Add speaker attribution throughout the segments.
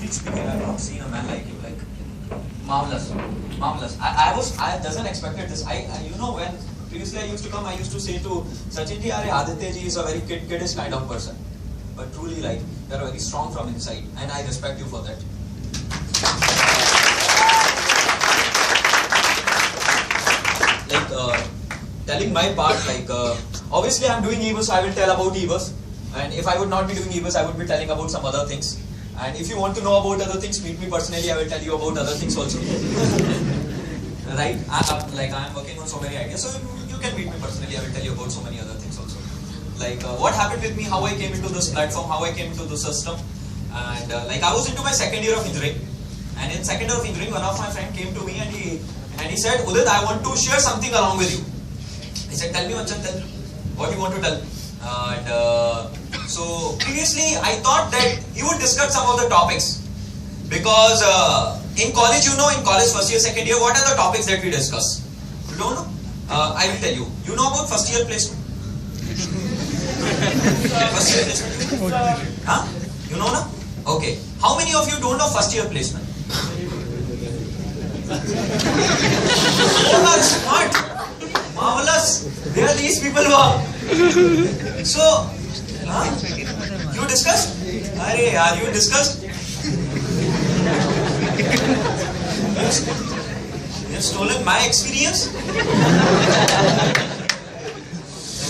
Speaker 1: Frankly speaking, I've not seen a man like you. Like, marvelous, marvelous. I doesn't expected this. You know, when previously I used to come, I used to say to Sachin ji, "Arey, Aditya ji is a very kiddish kind of person." But truly, like, they're very strong from inside, and I respect you for that. Like, telling my part, like, obviously I'm doing EVAs, so I will tell about EVAs. And if I would not be doing EVAs, I would be telling about some other things. And if you want to know about other things, meet me personally, I will tell you about other things also. Right? I'm working on so many ideas, so you can meet me personally, I will tell you about so many other things also. Like, what happened with me, how I came into this platform, how I came into the system. And like, I was into my second year of engineering. And in second year of engineering, one of my friends came to me and he said, "Udit, I want to share something along with you." He said, "Tell me, Manchan, tell me what you want to tell." And so previously I thought that he would discuss some of the topics, because in college, you know, in college first year, second year, what are the topics that we discuss? You don't know? I will tell you. You know about first year placement? First year placement? Huh? You know na? Okay. How many of you don't know first year placement? All are smart. Marvelous. There are these people who are. So, you discussed? Arey, are you discussed? You've stolen my experience?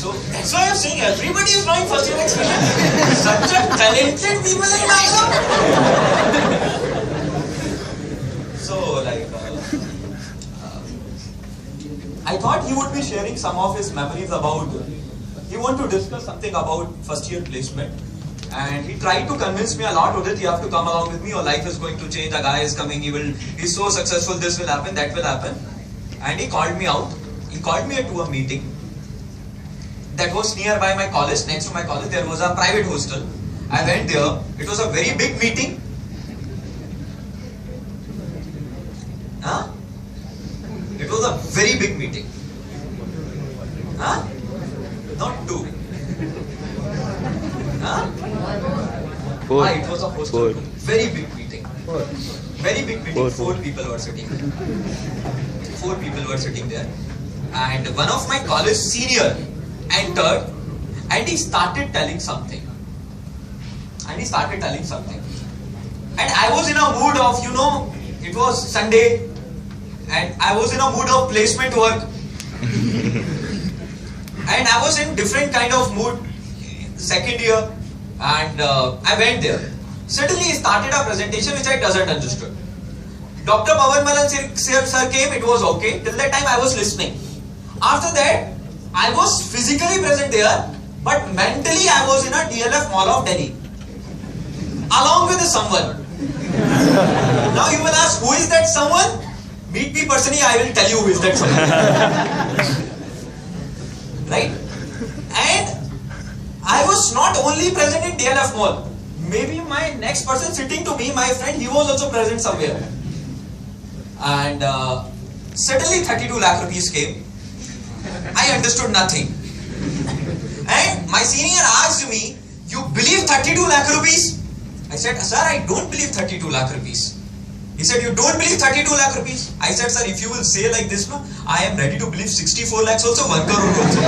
Speaker 1: So, that's why I'm saying everybody is knowing first year experience. Such a talented people in Mangalore. So, like, I thought he would be sharing some of his memories about, he wanted to discuss something about first year placement. And he tried to convince me a lot, "Udit, you have to come along with me, your life is going to change, a guy is coming, he's so successful, this will happen, that will happen." And he called me out, he called me to a meeting that was nearby my college, next to my college, there was a private hostel. I went there, it was a very big meeting. Huh? It was a very big meeting. Huh? Not two. Huh?
Speaker 2: Four.
Speaker 1: Ah, it was a hostel.
Speaker 2: Four.
Speaker 1: Very big meeting. Very big meeting. Four people were sitting there. 4 people were sitting there. And one of my college senior entered and he started telling something. And I was in a mood of, you know, it was Sunday and I was in a mood of placement work. And I was in different kind of mood, second year, and I went there. Suddenly he started a presentation which I doesn't understood. Dr. Pawan Malan sir came, it was okay. Till that time I was listening. After that, I was physically present there, but mentally I was in a DLF Mall of Delhi. Along with someone. Now you will ask, who is that someone? Meet me personally, I will tell you who is that someone. Right? And I was not only present in DLF Mall. Maybe my next person sitting to me, my friend, he was also present somewhere. And suddenly 32 lakh rupees came. I understood nothing. And my senior asked me, "You believe 32 lakh rupees?" I said, "Sir, I don't believe 32 lakh rupees." He said, "You don't believe 32 lakh rupees?" I said, "Sir, if you will say like this, no, I am ready to believe 64 lakhs also, 1 crore also.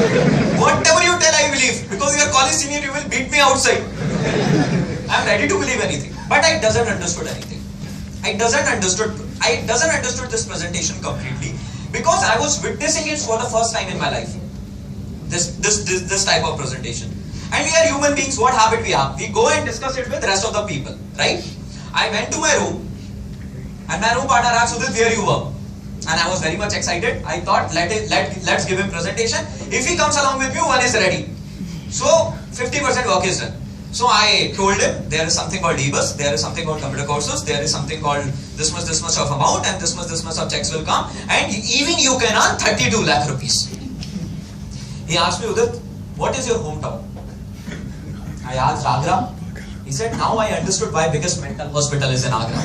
Speaker 1: Whatever you tell, I believe. Because you are college senior, you will beat me outside. I am ready to believe anything." But I doesn't understood anything. I doesn't understood this presentation completely, because I was witnessing it for the first time in my life. This type of presentation. And we are human beings, what habit we have? We go and discuss it with the rest of the people, right? I went to my room, and my room partner asked, "Udit, where you were?" And I was very much excited. I thought, let's give him presentation. If he comes along with me, one is ready. So 50% work is done. So I told him, there is something called EBUS, there is something called computer courses, there is something called this much of amount, and this much of checks will come, and even you can earn 32 lakh rupees. He asked me, "Udit, what is your hometown?" I asked, "Agra." He said, "Now I understood why biggest mental hospital is in Agra."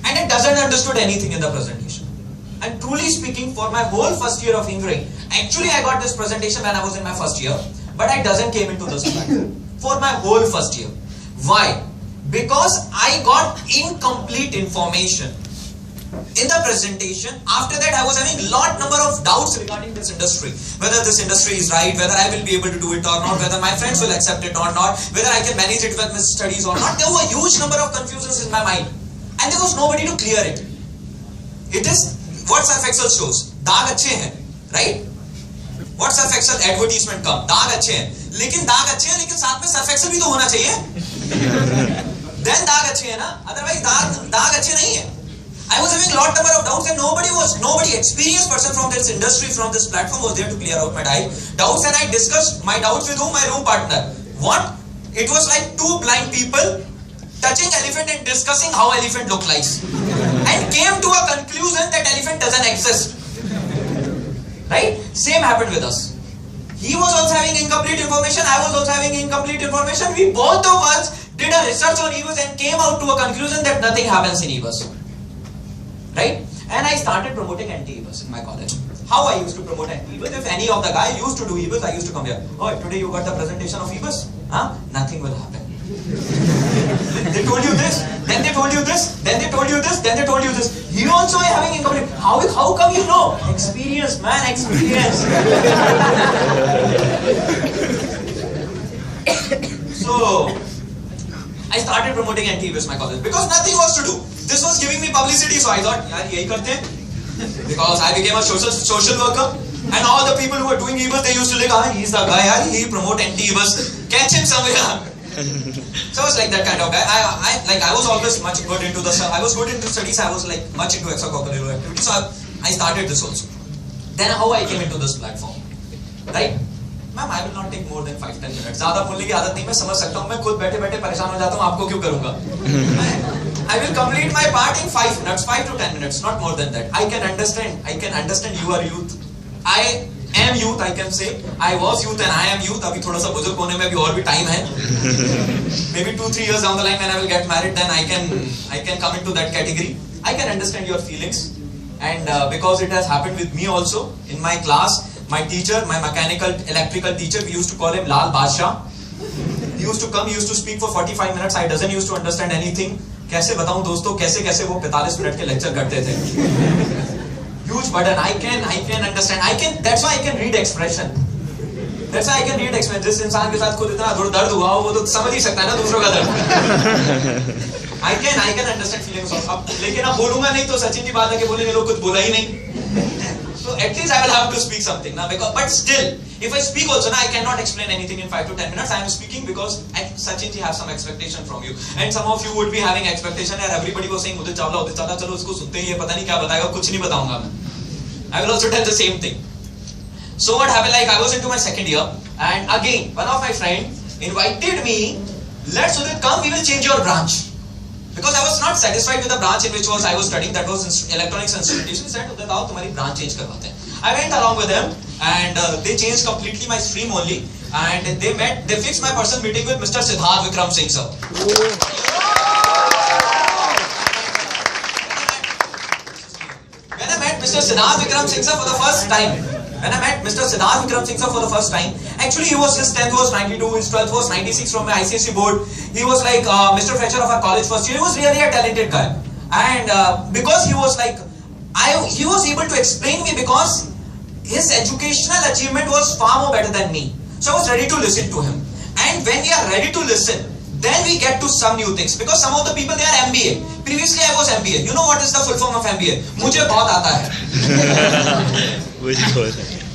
Speaker 1: And I doesn't understood anything in the presentation. And truly speaking, for my whole first year of engineering, actually I got this presentation when I was in my first year, but I doesn't came into this platform for my whole first year. Why? because I got incomplete information in the presentation. After that, I was having number of doubts regarding this industry, whether this industry is right, whether I will be able to do it or not, whether my friends will accept it or not, whether I can manage it with my studies or not. There were a huge number of confusions in my mind, and there was nobody to clear it. It is what Surf Excel shows. दाग अच्छे हैं, right? What Surf Excel advertisement come? दाग अच्छे हैं, लेकिन दाग अच्छे हैं, लेकिन साथ में Surf Excel भी तो होना चाहिए. Then दाग अच्छे हैं ना, otherwise दाग अच्छे नहीं है. I was having number of doubts, and nobody experienced person from this industry, from this platform was there to clear out my doubts, and I discussed my doubts with whom? My room partner. What? It was like two blind people touching elephant and discussing how elephant look like, and came to a conclusion that elephant doesn't exist. Right? Same happened with us. He was also having incomplete information, I was also having incomplete information. We both of us did a research on EBUS and came out to a conclusion that nothing happens in EBUS. Right? And I started promoting anti-EBUS in my college. How I used to promote anti-EBUS? If any of the guy used to do EBUS, I used to come here. Oh, today you got the presentation of EBUS? Huh? Nothing will happen. They told you this, then they told you this, then they told you this, then they told you this. You also are having incomplete. How come you know? Experience, man, experience. So, I started promoting anti-EBUS in my college because nothing was to do. This was giving me publicity, so I thought, yaar, yahi karte hain. Because I became a social worker, and all the people who were doing EBUS, they used to like, he's the guy, yaar, he promote anti-EBUS. Catch him somewhere. So I was like that kind of guy. I was always much good into I was good into studies. I was like much into extracurricular activities. So I started this also. Then how I came into this platform, right? Ma'am, I will not take more than 5-10 minutes. ज़्यादा बोलने की आदत नहीं, मैं समझ सकता हूँ. मैं खुद बैठे-बैठे परेशान हो जाता हूँ. आपको क्यों करूँगा? I will complete my part in 5 minutes, 5 to 10 minutes, not more than that. I can understand. You are youth. I am youth. I can say I was youth and I am youth. अभी थोड़ा सा बुजुर्ग होने में अभी और भी time है. Maybe 2-3 years down the line when I will get married, then I can come into that category. I can understand your feelings, and because it has happened with me also in my class. My teacher, my mechanical electrical teacher, we used to call him Lal Badshah. He used to come, he used to speak for 45 minutes. I doesn't used to understand anything. कैसे बताऊं दोस्तों, कैसे वो 45 minute के lecture करते थे. Huge burden. I can understand. That's why I can read expression. जिस इंसान के साथ खुद इतना दर्द हुआ हो, वो तो समझ ही सकता है ना दूसरों का दर्द. I can understand feelings of. लेकिन अब बोलूंगा नहीं तो सचिन जी बात है कि बोलेंगे लोग कुछ बोला ही नहीं. So at least I will have to speak something now, but still, if I speak also, I cannot explain anything in 5 to 10 minutes. I am speaking because Sachin ji have some expectation from you, and some of you would be having expectation, and everybody was saying, Udit chawla, चलो उसको सुनते ही ये पता नहीं क्या बताएगा, कुछ नहीं बताऊंगा मैं. I will also tell the same thing. So what happened? Like I was into my second year, and again one of my friends invited me. Let's Udit come, we will change your branch. Because I was not satisfied with the branch in which I was studying, that was electronics and instrumentation. He said, Udit, आओ तुम्हारी branch change करवाते हैं. I went along with them, and they changed completely my stream only, and they fixed my personal meeting with Mr. Siddharth Vikram Singh sir. When I met Mr. Siddharth Vikram Singh sir for the first time, actually his 10th was 92, his 12th was 96 from my ICSE board. He was like Mr. Fresher of our college first year. He was really a talented guy, and because he was like, he was able to explain me because his educational achievement was far more better than me. So I was ready to listen to him. And when we are ready to listen, then we get to some new things. Because some of the people, they are MBA. Previously I was MBA. You know what is the full form of MBA? मुझे बहुत आता है.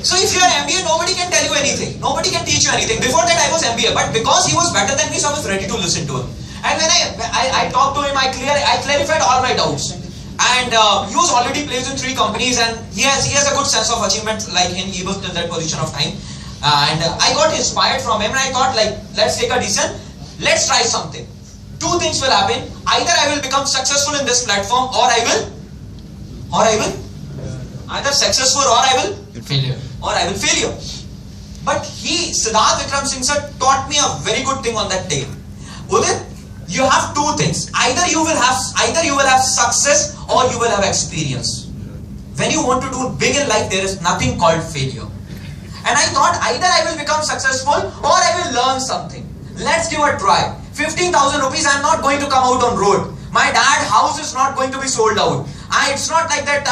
Speaker 1: So if you are MBA, nobody can tell you anything. Nobody can teach you anything. Before that I was MBA, but because he was better than me, so I was ready to listen to him. And when I talked to him, I clarified all my doubts. And he was already placed in 3 companies, and he has a good sense of achievement, like in EBUS till that position of time. And I got inspired from him, and I thought, like, let's take a decision. Let's try something. 2 things will happen. Either I will become successful in this platform, or I will either successful, or I will failure. But Siddharth Vikram Singh sir taught me a very good thing on that day. Udit, you have 2 things. Either you will have success, or you will have experience. When you want to do big in life, there is nothing called failure. And I thought either I will become successful, or I will learn something. Let's give a try. 15,000 rupees, I'm not going to come out on road. My dad's house is not going to be sold out. It's not like that.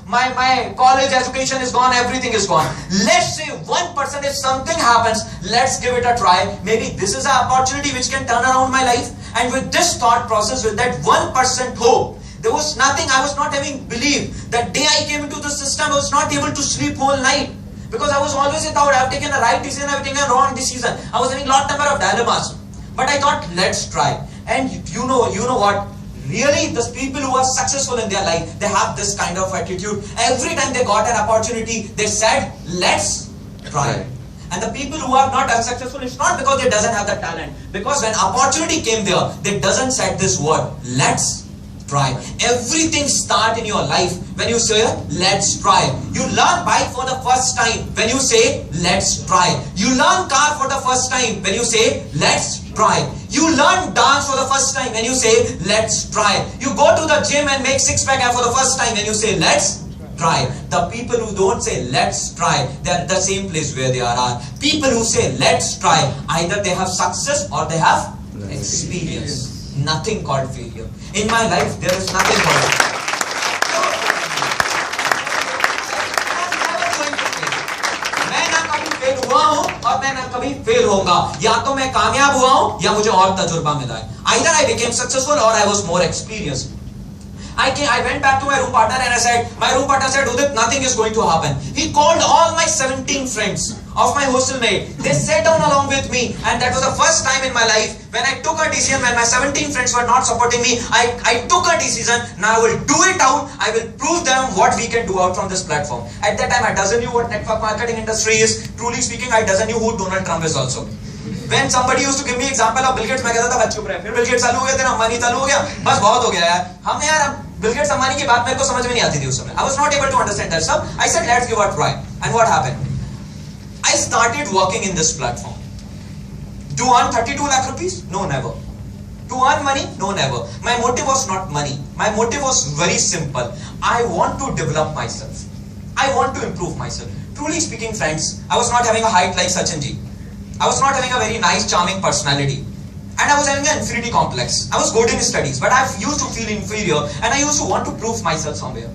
Speaker 1: My college education is gone, everything is gone. Let's say 1%, if something happens, let's give it a try. Maybe this is an opportunity which can turn around my life. And with this thought process, with that 1% hope, there was nothing. I was not having belief. That day I came into the system, I was not able to sleep whole night. Because I was always in doubt. I've taken a right decision, I've taken a wrong decision. I was having lot number of dilemmas. But I thought, let's try. And you know what? Really, the people who are successful in their life, they have this kind of attitude. Every time they got an opportunity, they said, let's try. And the people who are not as successful, it's not because they doesn't have the talent. Because when opportunity came there, they doesn't say this word, let's try. Everything starts in your life when you say, let's try. You learn bike for the first time when you say, let's try. You learn car for the first time when you say, let's try. You learn dance for the first time when you say, let's try. You go to the gym and make six-pack for the first time when you say, let's try. The people who don't say, let's try, they are at the same place where they are. People who say, let's try, either they have success or they have experience. Nothing called failure. In my life, there is nothing called failure. मैं ना कभी fail हुआ हूँ और मैं ना कभी fail होऊंगा. या तो मैं कामयाब हुआ हूँ या मुझे और तजुर्बा मिला है. Either I became successful or I was more experienced. I went back to my room partner and I said, my room partner said, Udit, nothing is going to happen. He called all my 17 friends of my hostel mate. They sat down along with me, and that was the first time in my life when I took a decision. When my 17 friends were not supporting me, I took a decision. Now I will do it out. I will prove them what we can do out from this platform. At that time, I doesn't knew what network marketing industry is. Truly speaking, I doesn't knew who Donald Trump is also. When somebody used to give me example of Bill Gates, मैं कहता था बस चुप रहे. फिर Bill Gates चालू हो गया, तेरा अंबानी चालू हो गया, बस बहुत हो गया यार. हमने यार Bill Gates अंबानी की बात मेरे को समझ में नहीं आती थी उस समय. I was not able to understand that stuff. I said let's give it a try. And what happened? I started working in this platform. To earn 32 lakh rupees? No, never. To earn money? No, never. My motive was not money. My motive was very simple. I want to develop myself. I want to improve myself. Truly speaking, friends, I was not having a height like Sachin ji. I was not having a very nice, charming personality. And I was having an infinity complex. I was good in studies, but I used to feel inferior and I used to want to prove myself somewhere.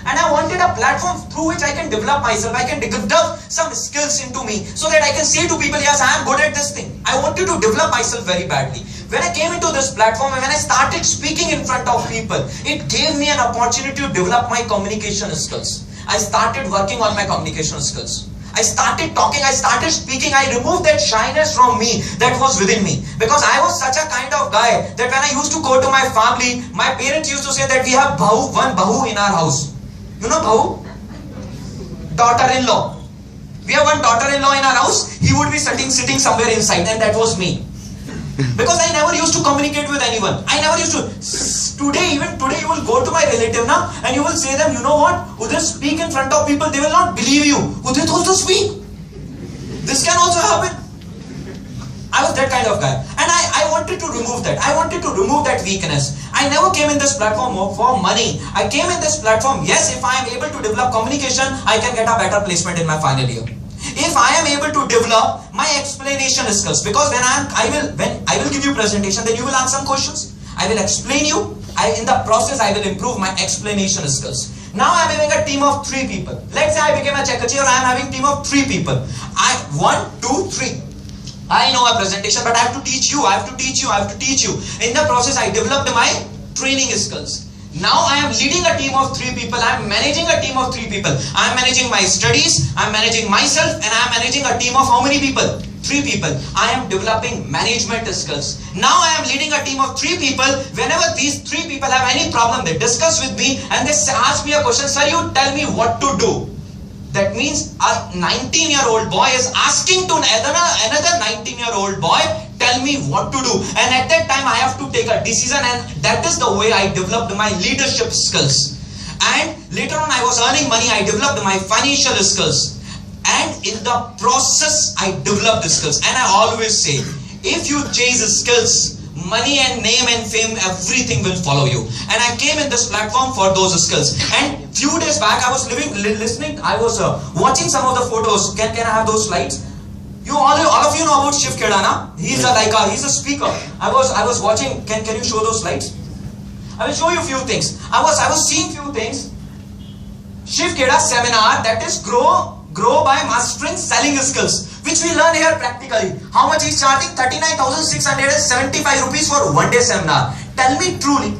Speaker 1: And I wanted a platform through which I can develop myself. I can develop some skills into me so that I can say to people, yes, I am good at this thing. I wanted to develop myself very badly. When I came into this platform and when I started speaking in front of people, it gave me an opportunity to develop my communication skills. I started working on my communication skills. I started talking, I started speaking, I removed that shyness from me that was within me. Because I was such a kind of guy that when I used to go to my family, my parents used to say that we have one bahu in our house. You know bahu? Daughter-in-law. We have one daughter-in-law in our house. He would be sitting somewhere inside, and that was me. Because I never used to communicate with anyone. I never used to. Even today you will go to my relative now and you will say them, you know what? Udit, speak in front of people, they will not believe you. Udit also speak. This can also happen. I was that kind of guy. And I wanted to remove that. I wanted to remove that weakness. I never came in this platform for money. I came in this platform, yes, if I am able to develop communication, I can get a better placement in my final year. If I am able to develop my explanation skills, because when I will give you presentation, then you will ask some questions. I will explain you. In the process, I will improve my explanation skills. Now I am having a team of 3 people. Let's say I became a Chekachi or I am having a team of 3 people. 1, 2, 3. I know a presentation, but I have to teach you. I have to teach you. I have to teach you. In the process, I developed my training skills. Now I am leading a team of 3 people. I am managing a team of 3 people. I am managing my studies. I am managing myself, and I am managing a team of how many people? 3 people. I am developing management skills. Now I am leading a team of 3 people. Whenever these 3 people have any problem, they discuss with me and they ask me a question. Sir, you tell me what to do. That means a 19-year-old boy is asking to another 19-year-old boy, tell me what to do. And at that time, I have to take a decision, and that is the way I developed my leadership skills. And later on, I was earning money. I developed my financial skills. And in the process, I developed the skills. And I always say, if you chase skills, money and name and fame, everything will follow you. And I came in this platform for those skills. And few days back, I was listening, I was watching some of the photos. Can I have those slides? All of you know about Shiv Khedana. He's a speaker. I was watching. Can you show those slides? I will show you a few things. I was seeing few things. Shiv Kheda seminar, that is grow by mastering selling skills, which we learn here practically. How much is charging? 39,675 rupees for 1 day seminar. Tell me truly,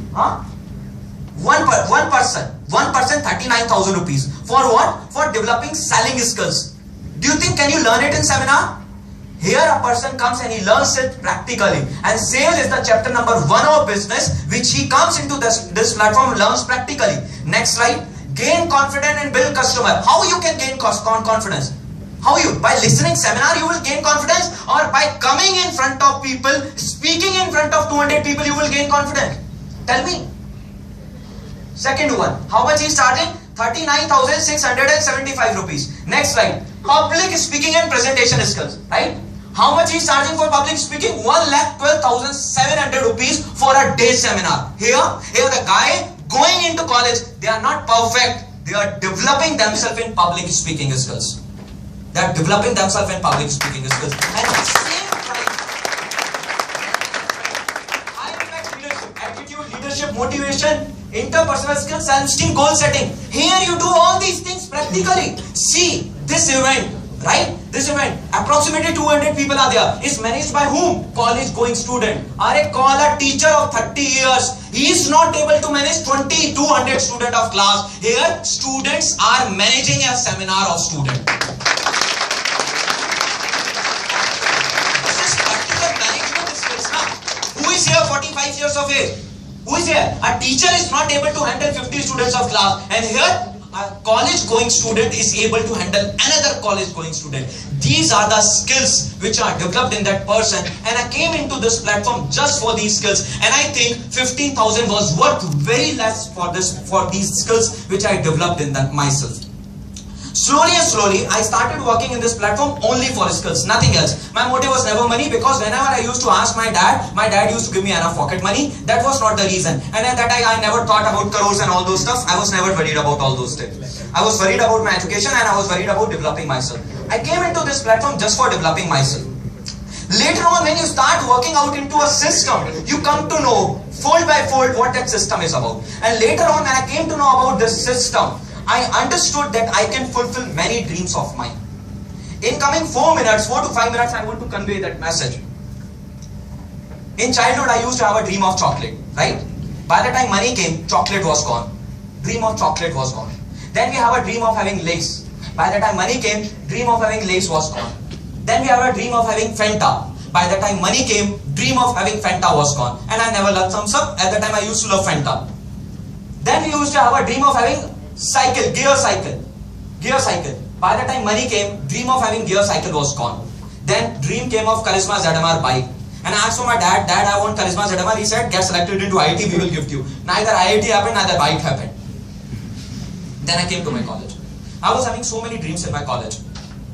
Speaker 1: one person 39,000 rupees for what? For developing selling skills. Do you think can you learn it in seminar? Here a person comes and he learns it practically, and sale is the chapter number 1 of business, which he comes into this platform and learns practically. Next slide. Gain confidence and build customer. How you can gain confidence? How you? By listening seminar you will gain confidence, or by coming in front of people, speaking in front of 200 people you will gain confidence? Tell me. Second one. How much is starting? 39,675 rupees. Next slide. Public speaking and presentation skills. Right? How much is charging for public speaking? 1,12,700 rupees for a day seminar. Here the guy going into college, they are not perfect. They are developing themselves in public speaking skills. They are developing themselves in public speaking skills. And at the same time, high impact leadership, attitude, leadership, motivation, interpersonal skills, self-esteem, goal setting. Here you do all these things practically. See, this event, right? This event, approximately 200 people are there. Is managed by whom? College going student. Call a teacher of 30 years. He is not able to manage 200 student of class. Here, students are managing a seminar of student. This is practical management skills now. Who is here 45 years of age? Who is here? A teacher is not able to handle 50 students of class, and here a college going student is able to handle another college going student. These are the skills which are developed in that person, and I came into this platform just for these skills, and I think 15,000 was worth very less for these skills which I developed in myself. Slowly and slowly, I started working in this platform only for skills, nothing else. My motive was never money, because whenever I used to ask my dad used to give me enough pocket money. That was not the reason. And at that time, I never thought about crores and all those stuff. I was never worried about all those things. I was worried about my education, and I was worried about developing myself. I came into this platform just for developing myself. Later on, when you start working out into a system, you come to know fold by fold what that system is about. And later on, when I came to know about this system, I understood that I can fulfill many dreams of mine. In coming 4 to 5 minutes, I want to convey that message. In childhood, I used to have a dream of chocolate, right? By the time money came, chocolate was gone. Dream of chocolate was gone. Then we have a dream of having lace. By the time money came, dream of having lace was gone. Then we have a dream of having Fanta. By the time money came, dream of having Fanta was gone. And I never loved thumbs up. At the time, I used to love Fanta. Then we used to have a dream of having gear cycle. By the time money came, dream of having gear cycle was gone. Then dream came of Charisma ZMR bike. And I asked for my dad, I want Charisma ZMR. He said, get selected into IIT, we will gift you. Neither IIT happened, neither bike happened. Then I came to my college. I was having so many dreams in my college.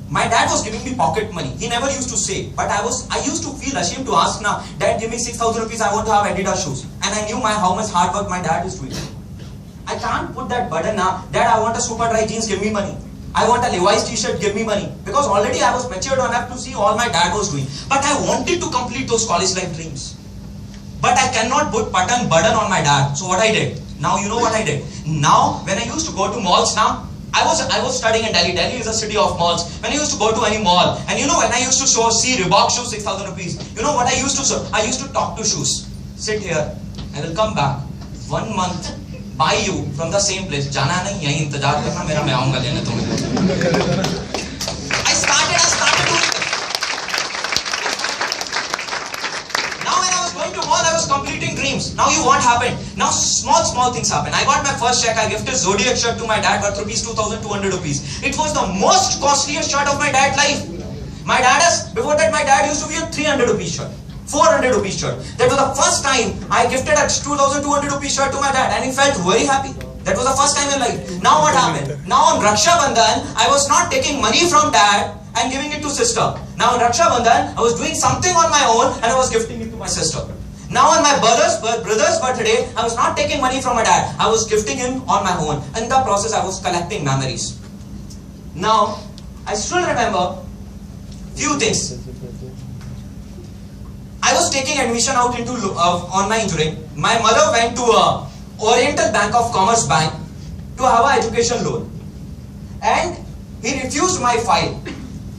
Speaker 1: My dad was giving me pocket money. He never used to say, but I used to feel ashamed to ask now, Dad, give me 6,000 rupees, I want to have Adidas shoes. And I knew how much hard work my dad is doing. I can't put that burden now. Dad, I want a super dry jeans, give me money. I want a Levi's t-shirt, give me money. Because already I was matured enough to see all my dad was doing. But I wanted to complete those college life dreams. But I cannot put burden on my dad. So what I did? Now you know what I did. Now when I used to go to malls now, I was studying in Delhi. Delhi is a city of malls. When I used to go to any mall, and you know when I used to see Reebok shoes, 6,000 rupees. You know what I used to show? I used to talk to shoes. Sit here. I will come back. 1 month. Buy you from the same place. जाना नहीं यहीं इंतजार करना मेरा मैं आऊँगा लेने तुम्हें. I started doing this. Now when I was going to mall, I was completing dreams. Now what happened? Now small things happen. I got my first check. I gifted Zodiac shirt to my dad worth rupees 2,200 rupees. It was the most costliest shirt of my dad's life. Before that my dad used to wear 300 rupees shirt. 400 rupees shirt. That was the first time I gifted a 2,200 rupees shirt to my dad, and he felt very happy. That was the first time in life. Now what happened? Now on Raksha Bandhan, I was not taking money from dad and giving it to sister. Now on Raksha Bandhan, I was doing something on my own and I was gifting it to my sister. Now on my brother's birthday, I was not taking money from my dad. I was gifting him on my own. In the process, I was collecting memories. Now, I still remember Few things. I was taking admission out into on my engineering. My mother went to a Oriental Bank of Commerce Bank to have an education loan, and he refused my file,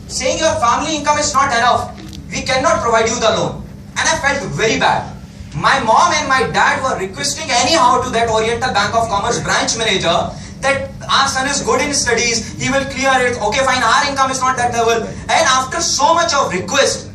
Speaker 1: saying your family income is not enough. We cannot provide you the loan. And I felt very bad. My mom and my dad were requesting anyhow to that Oriental Bank of Commerce branch manager that our son is good in studies, he will clear it. Okay, fine, our income is not that level. And after so much of request,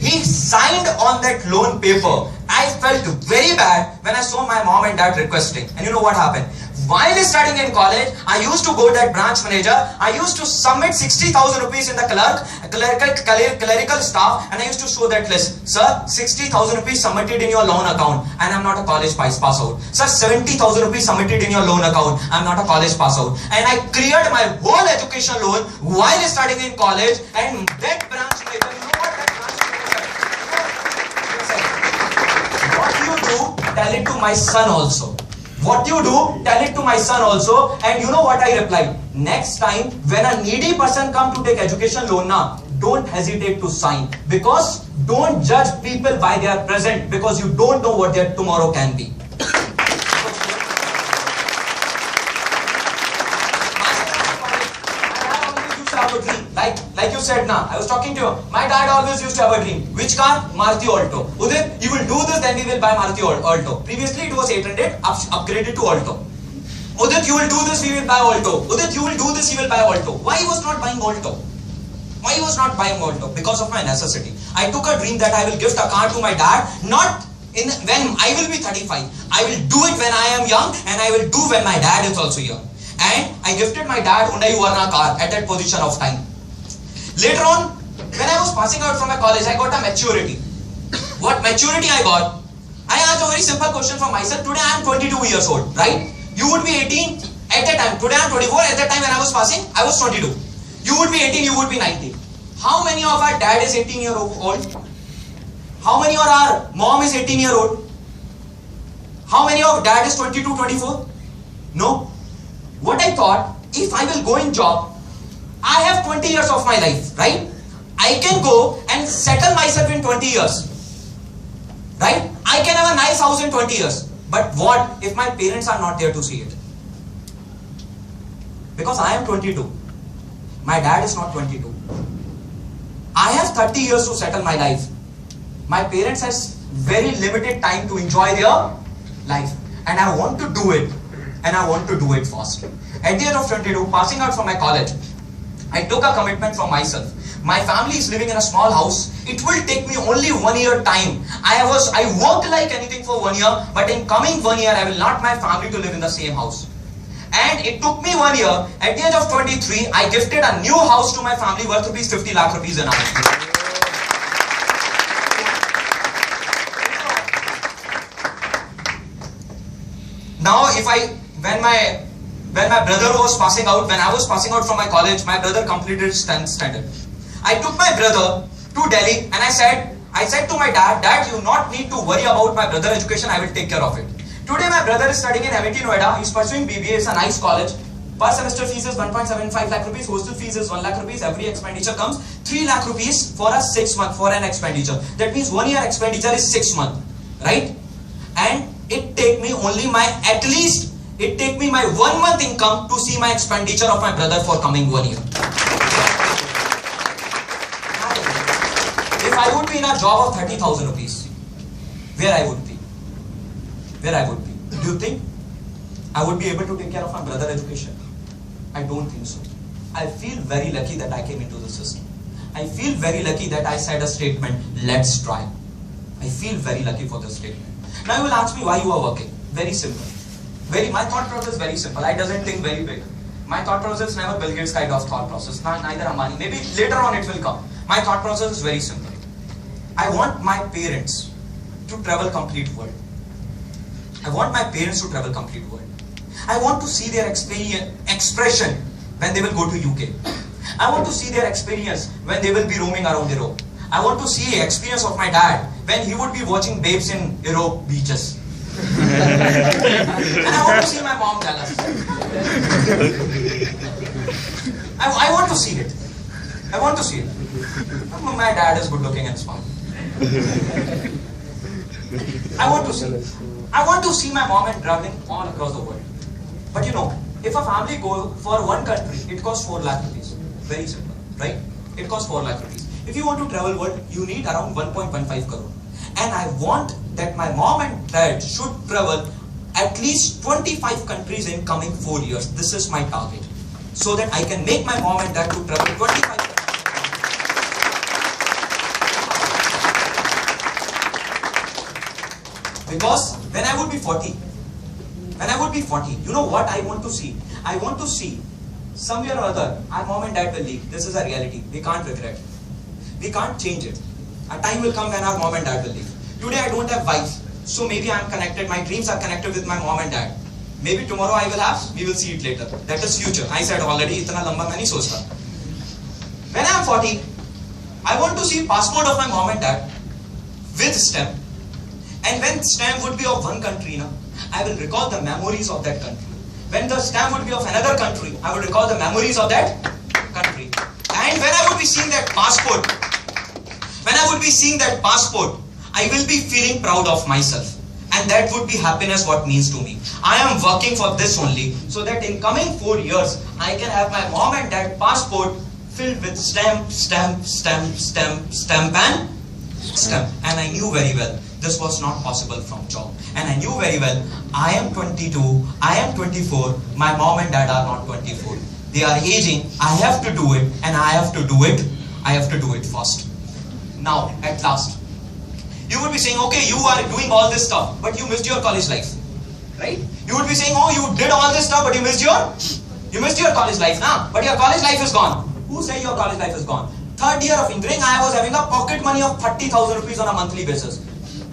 Speaker 1: he signed on that loan paper. I felt very bad when I saw my mom and dad requesting. And you know what happened? While studying in college, I used to go to that branch manager. I used to submit 60,000 rupees in the clerical staff, and I used to show that list. Sir, 60,000 rupees submitted in your loan account, and I'm not a college pass out. Sir, 70,000 rupees submitted in your loan account, I'm not a college pass out. And I cleared my whole education loan while studying in college. And that branch manager, you know what that branch manager said? What you do, tell it to my son also. What you do, tell it to my son also. And you know what I replied? Next time, when a needy person come to take education loan, don't hesitate to sign. Because don't judge people by their present, because you don't know what their tomorrow can be. Like you said now, I was talking to you. My dad always used to have a dream. Which car? Maruti Alto. Udit, you will do this, then we will buy Maruti Alto. Previously it was 800, upgraded to Alto. Udit, you will do this, we will buy Alto. Udit, you will do this, you will buy Alto. Why he was not buying Alto? Why he was not buying Alto? Because of my necessity. I took a dream that I will gift a car to my dad, not when I will be 35. I will do it when I am young, and I will do when my dad is also young. And I gifted my dad Hyundai Verna car at that position of time. Later on, when I was passing out from my college, I got a maturity. What maturity I got? I asked a very simple question for myself. Today I am 22 years old, right? You would be 18 at that time. Today I am 24. At that time when I was passing, I was 22. You would be 18, you would be 19. How many of our dad is 18 years old? How many of our mom is 18 years old? How many of dad is 22, 24? No. What I thought, if I will go in job, I have 20 years of my life, right? I can go and settle myself in 20 years, right? I can have a nice house in 20 years. But what if my parents are not there to see it? Because I am 22. My dad is not 22. I have 30 years to settle my life. My parents has very limited time to enjoy their life. And I want to do it. And I want to do it fast. At the age of 22, passing out from my college, I took a commitment for myself. My family is living in a small house. It will take me only 1 year time. I worked like anything for 1 year, but in coming 1 year, I will not my family to live in the same house. And it took me 1 year. At the age of 23, I gifted a new house to my family worth rupees 50 lakh rupees an hour. Now, when my brother was passing out, when I was passing out from my college, my brother completed his 10th standard. I took my brother to Delhi and I said to my dad, Dad, you not need to worry about my brother's education, I will take care of it. Today my brother is studying in MIT Noida, he is pursuing BBA, it's a nice college. Per semester fees is 1.75 lakh rupees, hostel fees is 1 lakh rupees, every expenditure comes 3 lakh rupees for a 6 month, for an expenditure. That means 1 year expenditure is 6 months, right? And it take me only it take me my 1 month income to see my expenditure of my brother for coming 1 year. If I would be in a job of 30,000 rupees, where I would be? Where I would be? Do you think I would be able to take care of my brother's education? I don't think so. I feel very lucky that I came into the system. I feel very lucky that I said a statement, let's try. I feel very lucky for this statement. Now you will ask me why you are working. Very simple. My thought process is very simple. I doesn't think very big. My thought process is never Bill Gates kind of thought process. Neither Ambani. Maybe later on it will come. My thought process is very simple. I want my parents to travel complete world. I want my parents to travel complete world. I want to see their expression when they will go to UK. I want to see their experience when they will be roaming around Europe. I want to see the experience of my dad when he would be watching babes in Europe beaches. And I want to see my mom jealous. I want to see it. I want to see it. My dad is good looking and smart. I want to see my mom and traveling all across the world. But you know, if a family goes for one country, it costs 4 lakh rupees. Very simple, right? It costs 4 lakh rupees. If you want to travel world, you need around 1.15 crore. And I want that my mom and dad should travel at least 25 countries in coming 4 years. This is my target. So that I can make my mom and dad to travel 25 countries. Because when I would be 40, you know what I want to see? I want to see somewhere or other, our mom and dad will leave. This is a reality. We can't regret. We can't change it. A time will come when our mom and dad will leave. Today I don't have wife, so maybe I am connected. My dreams are connected with my mom and dad. Maybe tomorrow I will have. We will see it later. That is future. I said already. Itna lamba main nahi sochta. When I am 40, I want to see passport of my mom and dad with stamp. And when stamp would be of one country, I will recall the memories of that country. When the stamp would be of another country, I will recall the memories of that country. And when I would be seeing that passport, I will be feeling proud of myself. And that would be happiness what means to me. I am working for this only, so that in coming 4 years, I can have my mom and dad passport filled with stamp. And I knew very well this was not possible from job. And I knew very well, I am 22, I am 24, my mom and dad are not 24. They are aging, I have to do it, and I have to do it fast. Now, at last, you would be saying, okay, you are doing all this stuff, but you missed your college life, right? You would be saying, oh, you did all this stuff, but you missed your college life, but your college life is gone. Who said your college life is gone? Third year of engineering, I was having a pocket money of 30,000 rupees on a monthly basis.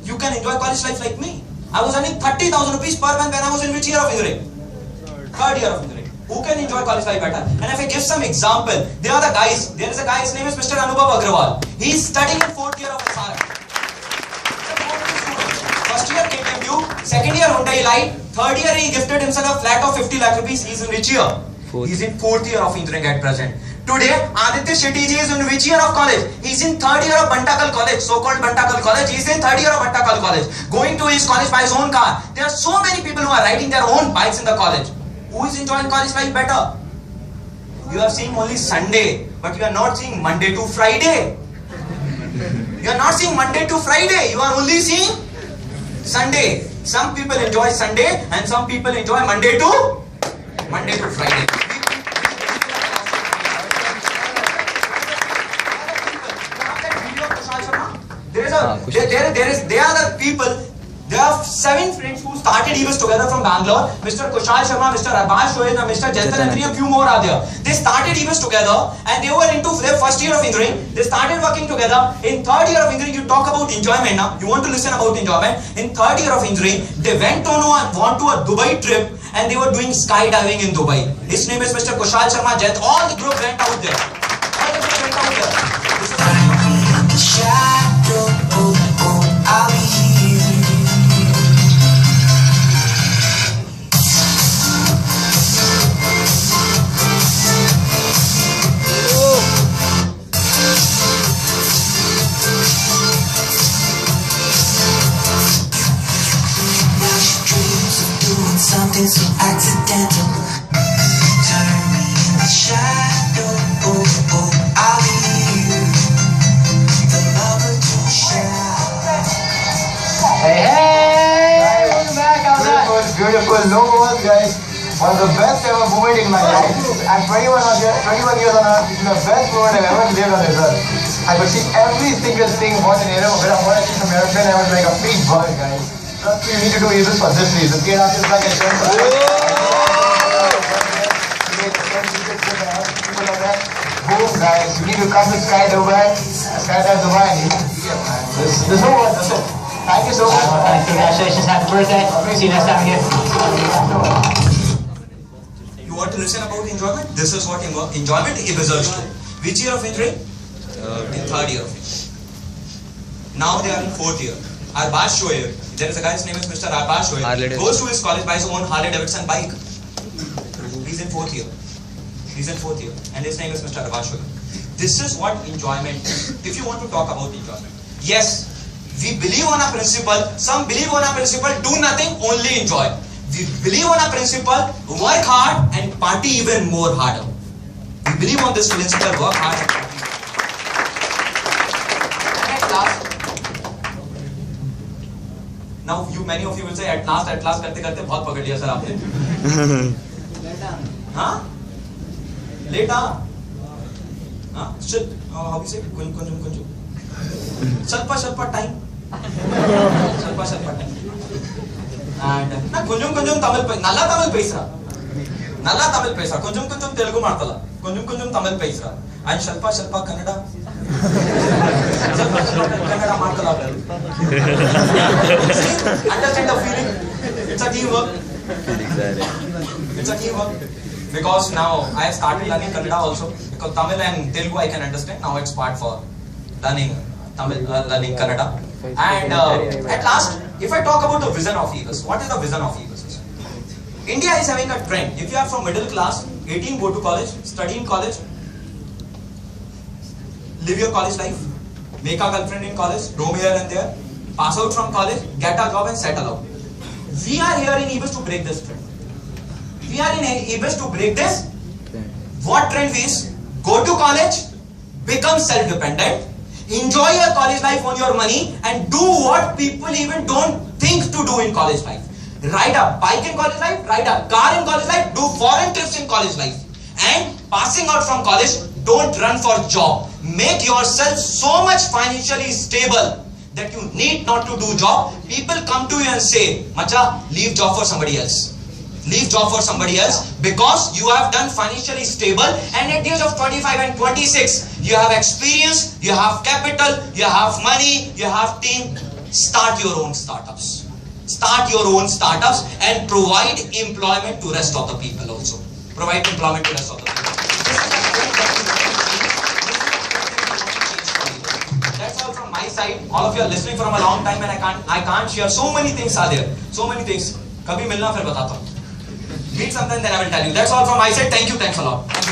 Speaker 1: You can enjoy college life like me. I was earning 30,000 rupees per month when I was in which year of engineering? Third year of engineering. Who can enjoy college life better? And if I give some example, there are the guys. There is a guy, his name is Mr. Anubhav Agrawal. He is studying in 4th year of SRM. First year KTMU, second year Hyundai Light, third year he gifted himself a flat of 50 lakh rupees. He is in which year? He is in 4th year of engineering at present. Today, Aditya Shetty ji is in which year of college? He is in 3rd year of Bantakal College, so-called Bantakal College. He is in 3rd year of Bantakal College, going to his college by his own car. There are so many people who are riding their own bikes in the college. Who is enjoying college life better? You are seeing only Sunday, but you are not seeing Monday to Friday. You are not seeing Monday to Friday. You are only seeing Sunday. Some people enjoy Sunday, and some people enjoy Monday to Friday. They are the people. There are 7 friends who started EVs together from Bangalore. Mr. Kushal Sharma, Mr. Abbas Shoaib, and Mr. Jantan Andri, a few more are there. They started EVs together and they were into their first year of engineering. They started working together. In 3rd year of engineering, you talk about enjoyment now. You want to listen about enjoyment. In 3rd year of engineering, they went on to a Dubai trip and they were doing skydiving in Dubai. His name is Mr. Kushal Sharma Jayant. All the group went out there. I'll be here. Something so accidental. Turn me in the shadow. I'll be here. The lover to share.
Speaker 3: Hey, welcome back. How's that?
Speaker 4: Beautiful. No words, guys. One of the best ever moment in my life. At 21 years on earth, this is the best moment I've ever lived on this earth. I could see every single thing about an aeroplane. When I wanted to see some aeroplane, I was like a big bird, guys. Trust me, you need to do this for this reason. Get out your back and turn for boom, guys. You need to come to Skydive Dubai. There's no words, that's it. Thank you so much.
Speaker 3: Congratulations, happy birthday. See you next time again.
Speaker 1: You want to listen about enjoyment? This is what enjoyment results to. Which year of engineering? In 3rd year of engineering. Now they are in 4th year. Abbas Shoaib, there is a guy's name is Mr. Abbas Shoaib, goes to his college, buys his own Harley Davidson bike. He's in 4th year. And his name is Mr. Abbas Shoaib. This is what enjoyment is. If you want to talk about enjoyment. Yes, we believe on a principle. Some believe on a principle, do nothing, only enjoy. We believe on a principle, work hard and party even more harder. We believe on this principle, work hard and party. And at last, now many of you will say, at last करते करते बहुत पकड़ लिया sir आपने. हाँ? Later. हाँ? How do you say? Kunjum. Shalpa time. Shalpa time. And na kunjum Tamil nalla Tamil pesra. Nalla Tamil pesra. Kunjum Telugu martala. Kunjum Tamil pesra. And Shalpa Kannada. Shalpa Kannada martala. Understand the feeling? It's a teamwork. It's a teamwork. Because now I have started learning Kannada also. Because Tamil and Telugu I can understand. Now it's part for learning Tamil, learning Kannada. And at last, if I talk about the vision of Eagles, what is the vision of Eagles? India is having a trend. If you are from middle class, 18, go to college, study in college, live your college life, make a girlfriend in college, roam here and there, pass out from college, get a job and settle out. We are here in Eagles to break this trend. We are in Eagles to break this. What trend is? Go to college, become self-dependent, enjoy your college life on your money and do what people even don't think to do in college life. Ride a bike in college life, ride a car in college life, do foreign trips in college life. And passing out from college, don't run for job. Make yourself so much financially stable that you need not to do job. People come to you and say, Macha, leave job for somebody else. Leave job for somebody else because you have done financially stable and at the age of 25 and 26 you have experience, you have capital, you have money, you have team. Start your own startups. Start your own startups and provide employment to rest of the people also. Provide employment to rest of the people. That's all from my side. All of you are listening from a long time and I can't share. So many things are there. So many things. Kabhi milna fir batata hu. Meet sometime, then I will tell you. That's all from my side. Thank you. Thanks a lot.